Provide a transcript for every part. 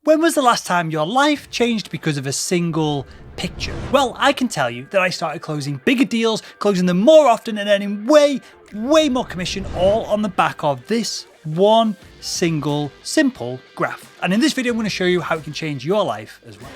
When was the last time your life changed because of a single picture? Well, I can tell you that I started closing bigger deals, closing them more often and earning way more commission, all on the back of this one single simple graph. And in this video, I'm going to show you how it can change your life as well.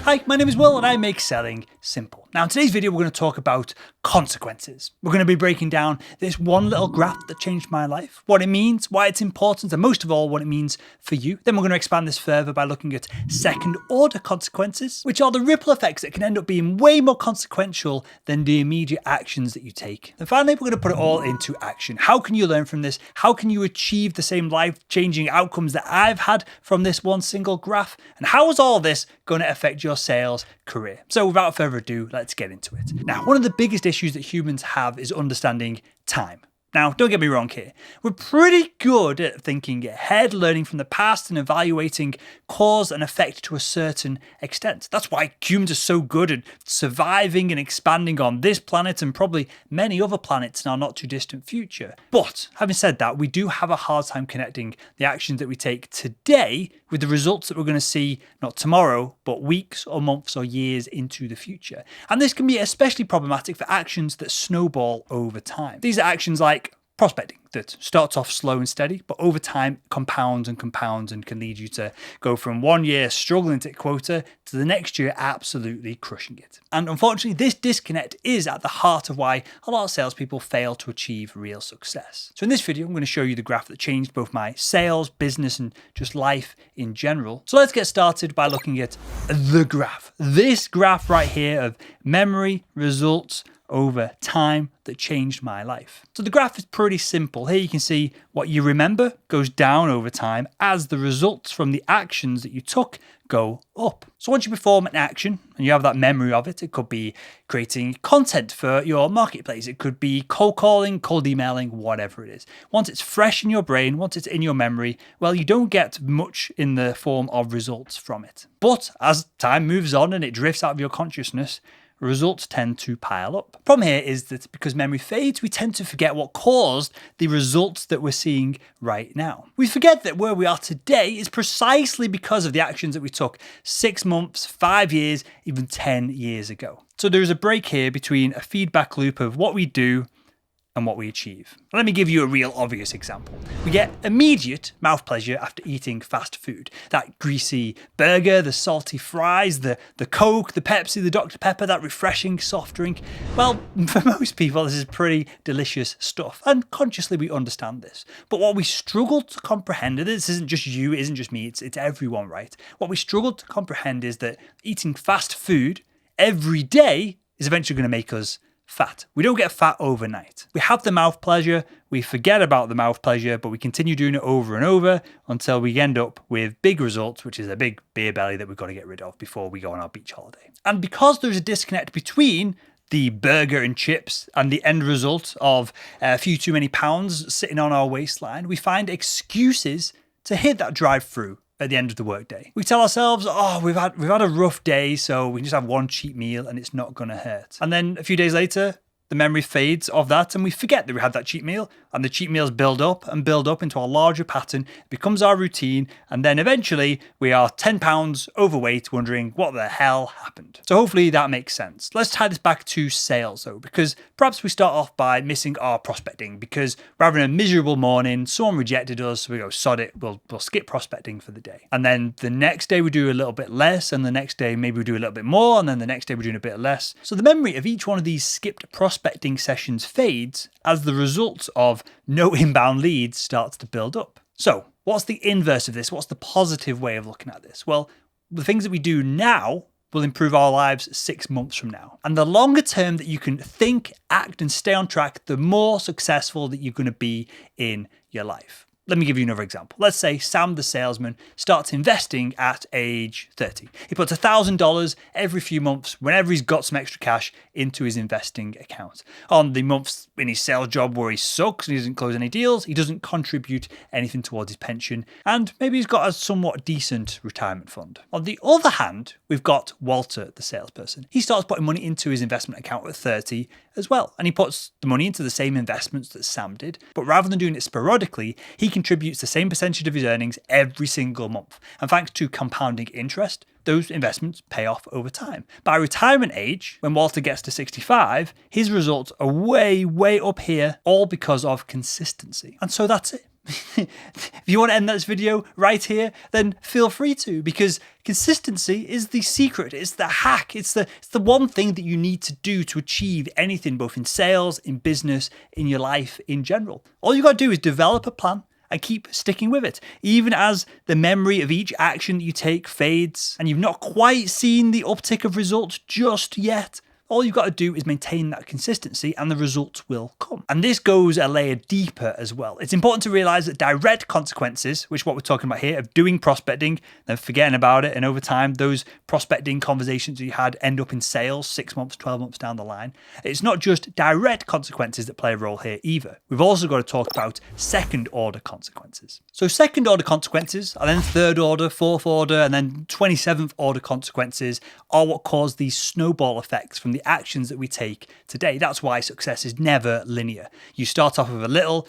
Hi, my name is Will and I make selling simple. Now in today's video, we're going to talk about consequences. We're going to be breaking down this one little graph that changed my life, what it means, why it's important, and most of all, what it means for you. Then we're going to expand this further by looking at second order consequences, which are the ripple effects that can end up being way more consequential than the immediate actions that you take. And finally, we're going to put it all into action. How can you learn from this? How can you achieve the same life-changing outcomes that I've had from this one single graph? And how is all this going to affect your sales career? So without further ado, let's get into it. Now, one of the biggest issues that humans have is understanding time. Now, don't get me wrong here. We're pretty good at thinking ahead, learning from the past and evaluating cause and effect to a certain extent. That's why humans are so good at surviving and expanding on this planet and probably many other planets in our not too distant future. But having said that, we do have a hard time connecting the actions that we take today with the results that we're going to see not tomorrow, but weeks or months or years into the future. And this can be especially problematic for actions that snowball over time. These are actions like prospecting that starts off slow and steady, but over time compounds and compounds and can lead you to go from 1 year struggling to hit quota to the next year absolutely crushing it. And unfortunately, this disconnect is at the heart of why a lot of salespeople fail to achieve real success. So in this video, I'm going to show you the graph that changed both my sales, business, and just life in general. So let's get started by looking at the graph. This graph right here of memory, results, over time that changed my life. So the graph is pretty simple. Here you can see what you remember goes down over time as the results from the actions that you took go up. So once you perform an action and you have that memory of it, it could be creating content for your marketplace. It could be cold calling, cold emailing, whatever it is. Once it's fresh in your brain, once it's in your memory, well, you don't get much in the form of results from it. But as time moves on and it drifts out of your consciousness, results tend to pile up. The problem here is that because memory fades, we tend to forget what caused the results that we're seeing right now. We forget that where we are today is precisely because of the actions that we took 6 months, 5 years, even 10 years ago. So there's a break here between a feedback loop of what we do and what we achieve. Let me give you a real obvious example. We get immediate mouth pleasure after eating fast food. That greasy burger, the salty fries, the Coke, the Pepsi, the Dr. Pepper, that refreshing soft drink. Well, for most people, this is pretty delicious stuff. And consciously, we understand this. But what we struggle to comprehend, and this isn't just you, it isn't just me, it's everyone, right? What we struggle to comprehend is that eating fast food every day is eventually going to make us fat. We don't get fat overnight. We have the mouth pleasure, we forget about the mouth pleasure, but we continue doing it over and over until we end up with big results, which is a big beer belly that we've got to get rid of before we go on our beach holiday. And because there's a disconnect between the burger and chips and the end result of a few too many pounds sitting on our waistline, we find excuses to hit that drive-through at the end of the workday. We tell ourselves, oh, we've had a rough day, so we can just have one cheap meal and it's not going to hurt. And then a few days later, the memory fades of that and we forget that we had that cheat meal, and the cheat meals build up into a larger pattern, it becomes our routine, and then eventually we are 10 pounds overweight wondering what the hell happened. So hopefully that makes sense. Let's tie this back to sales though, because perhaps we start off by missing our prospecting because we're having a miserable morning, someone rejected us, so we go, sod it, we'll skip prospecting for the day. And then the next day we do a little bit less, and the next day maybe we do a little bit more, and then the next day we're doing a bit less. So the memory of each one of these skipped prospecting sessions fades as the results of no inbound leads starts to build up. So what's the inverse of this? What's the positive way of looking at this? Well, the things that we do now will improve our lives 6 months from now. And the longer term that you can think, act, and stay on track, the more successful that you're going to be in your life. Let me give you another example. Let's say Sam the salesman starts investing at age 30. He puts $1,000 every few months, whenever he's got some extra cash, into his investing account. On the months in his sales job where he sucks and he doesn't close any deals, he doesn't contribute anything towards his pension, and maybe he's got a somewhat decent retirement fund. On the other hand, we've got Walter the salesperson. He starts putting money into his investment account at 30, as well. And he puts the money into the same investments that Sam did, but rather than doing it sporadically, he contributes the same percentage of his earnings every single month. And thanks to compounding interest, those investments pay off over time. By retirement age, when Walter gets to 65, his results are way, way up here, all because of consistency. And so that's it. If you want to end this video right here, then feel free to, because consistency is the secret. It's the hack. It's the one thing that you need to do to achieve anything, both in sales, in business, in your life in general. All you got to do is develop a plan and keep sticking with it. Even as the memory of each action that you take fades and you've not quite seen the uptick of results just yet, all you've got to do is maintain that consistency and the results will come. And this goes a layer deeper as well. It's important to realize that direct consequences, which is what we're talking about here, of doing prospecting, then forgetting about it, and over time, those prospecting conversations you had end up in sales 6 months, 12 months down the line. It's not just direct consequences that play a role here either. We've also got to talk about second order consequences. So second order consequences are then third order, fourth order, and then 27th order consequences are what cause these snowball effects from the actions that we take today. That's why success is never linear. You start off with a little,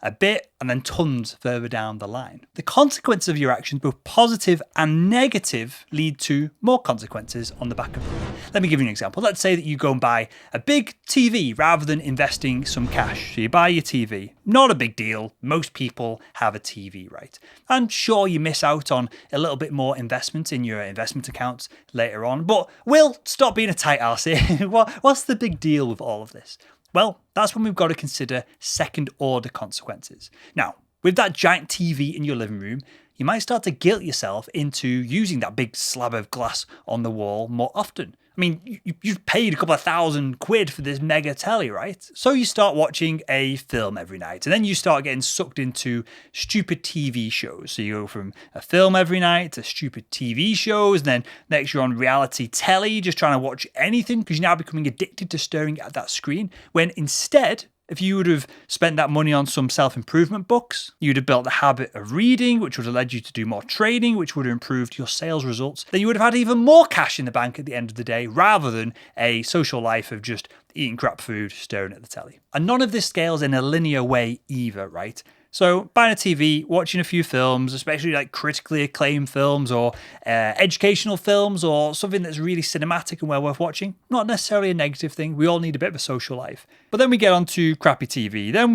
a bit, and then tons further down the line. The consequences of your actions, both positive and negative, lead to more consequences on the back of them. Let me give you an example. Let's say that you go and buy a big TV rather than investing some cash. So you buy your TV. Not a big deal. Most people have a TV, right? And sure, you miss out on a little bit more investment in your investment accounts later on, but Will, stop being a tight ass here. What's the big deal with all of this? Well, that's when we've got to consider second order consequences. Now, with that giant TV in your living room, you might start to guilt yourself into using that big slab of glass on the wall more often. I mean, you've paid a couple of £1,000 for this mega telly, right? So you start watching a film every night, and then you start getting sucked into stupid TV shows. So you go from a film every night to stupid TV shows, and then next you're on reality telly, just trying to watch anything because you're now becoming addicted to staring at that screen, when instead, if you would have spent that money on some self-improvement books, you'd have built the habit of reading, which would have led you to do more trading, which would have improved your sales results, then you would have had even more cash in the bank at the end of the day, rather than a social life of just eating crap food, staring at the telly. And none of this scales in a linear way either, right? So buying a TV, watching a few films, especially like critically acclaimed films or educational films or something that's really cinematic and well worth watching, not necessarily a negative thing. We all need a bit of a social life. But then we get onto crappy TV. Then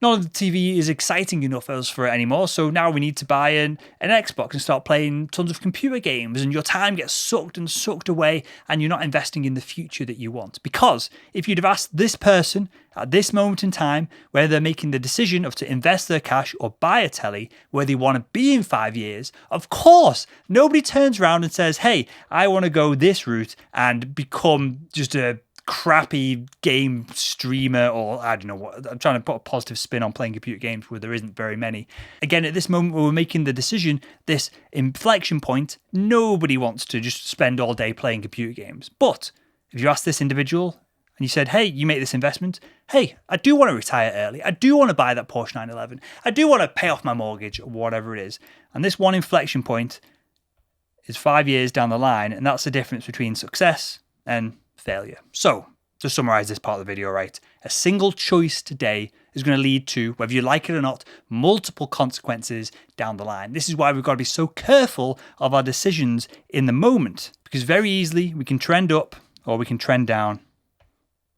none of the TV is exciting enough for it anymore. So now we need to buy an Xbox and start playing tons of computer games, and your time gets sucked away, and you're not investing in the future that you want. Because if you'd have asked this person at this moment in time whether they're making the decision of to invest their cash or buy a telly, where they want to be in 5 years, of course, nobody turns around and says, hey, I want to go this route and become just a crappy game streamer, or I don't know what. I'm trying to put a positive spin on playing computer games where there isn't very many. Again, at this moment where we're making the decision, this inflection point, nobody wants to just spend all day playing computer games. But if you ask this individual and you said, hey, you make this investment, hey, I do want to retire early, I do want to buy that Porsche 911, I do want to pay off my mortgage or whatever it is, and this one inflection point is 5 years down the line, and that's the difference between success and failure. So, to summarize this part of the video, right, a single choice today is going to lead to, whether you like it or not, multiple consequences down the line. This is why we've got to be so careful of our decisions in the moment, because very easily we can trend up or we can trend down.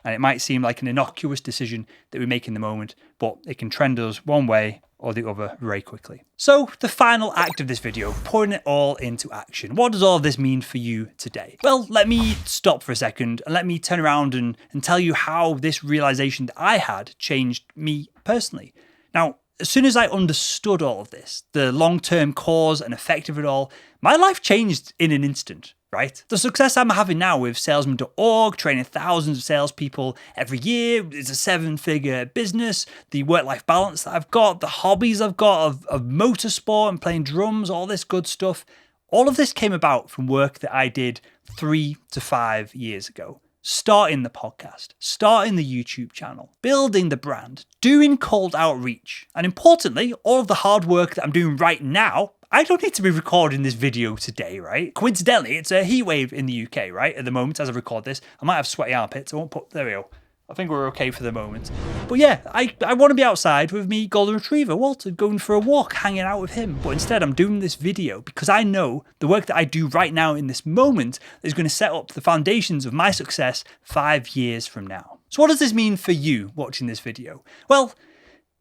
And it might seem like an innocuous decision that we make in the moment, but it can trend us one way or the other very quickly. So the final act of this video, putting it all into action. What does all of this mean for you today? Well, let me stop for a second and let me turn around and tell you how this realization that I had changed me personally. Now, as soon as I understood all of this, the long-term cause and effect of it all, my life changed in an instant. Right? The success I'm having now with Salesman.org, training thousands of salespeople every year, is a 7-figure business. The work-life balance that I've got, the hobbies I've got of motorsport and playing drums, all this good stuff. All of this came about from work that I did 3 to 5 years ago. Starting the podcast, starting the YouTube channel, building the brand, doing cold outreach, and importantly, all of the hard work that I'm doing right now. I don't need to be recording this video today, right? Coincidentally, it's a heat wave in the UK, right? At the moment, as I record this, I might have sweaty armpits. There we go. I think we're okay for the moment. But yeah, I want to be outside with me golden retriever, Walter, going for a walk, hanging out with him. But instead, I'm doing this video because I know the work that I do right now in this moment is going to set up the foundations of my success 5 years from now. So what does this mean for you watching this video? Well,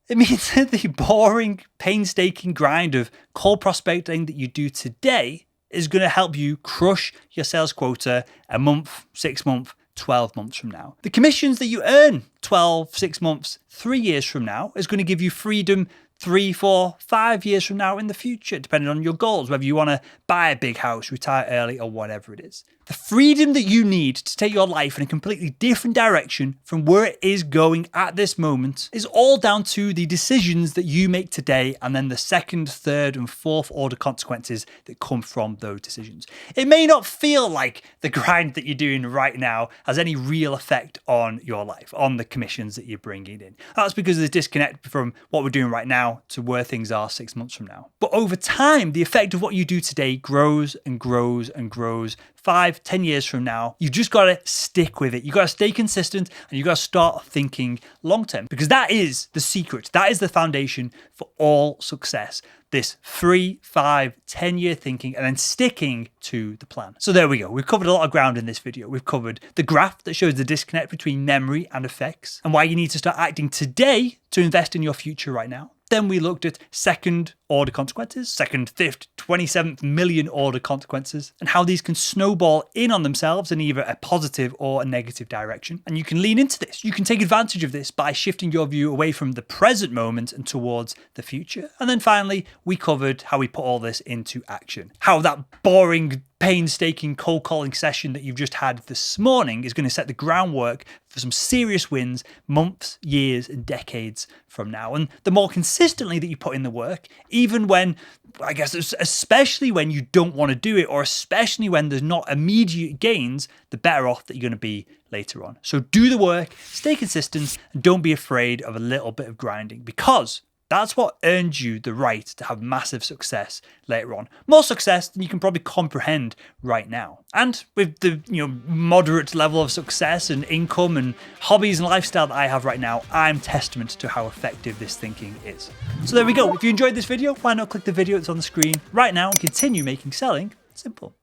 it means that the boring, painstaking grind of cold prospecting that you do today is going to help you crush your sales quota a month, 6 months, 12 months from now. The commissions that you earn 12, 6 months, 3 years from now is going to give you freedom 3, 4, 5 years from now in the future, depending on your goals, whether you want to buy a big house, retire early, or whatever it is. The freedom that you need to take your life in a completely different direction from where it is going at this moment is all down to the decisions that you make today and then the second, third, and fourth order consequences that come from those decisions. It may not feel like the grind that you're doing right now has any real effect on your life, on the commissions that you're bringing in. That's because there's disconnect from what we're doing right now to where things are 6 months from now. But over time, the effect of what you do today grows and grows and grows. 5, 10 years from now, you've just got to stick with it. You've got to stay consistent and you've got to start thinking long term, because that is the secret. That is the foundation for all success. This 3, 5, 10-year thinking and then sticking to the plan. So there we go. We've covered a lot of ground in this video. We've covered the graph that shows the disconnect between memory and effects and why you need to start acting today to invest in your future right now. Then we looked at second order consequences, second, fifth, 27th million order consequences, and how these can snowball in on themselves in either a positive or a negative direction. And you can lean into this. You can take advantage of this by shifting your view away from the present moment and towards the future. And then finally, we covered how we put all this into action. How that boring, painstaking cold calling session that you've just had this morning is going to set the groundwork for some serious wins months, years, and decades from now. And the more consistently that you put in the work, even when, I guess, especially when you don't want to do it, or especially when there's not immediate gains, the better off that you're going to be later on. So do the work, stay consistent, and don't be afraid of a little bit of grinding, because that's what earned you the right to have massive success later on. More success than you can probably comprehend right now. And with the moderate level of success and income and hobbies and lifestyle that I have right now, I'm testament to how effective this thinking is. So there we go. If you enjoyed this video, why not click the video that's on the screen right now and continue making selling simple.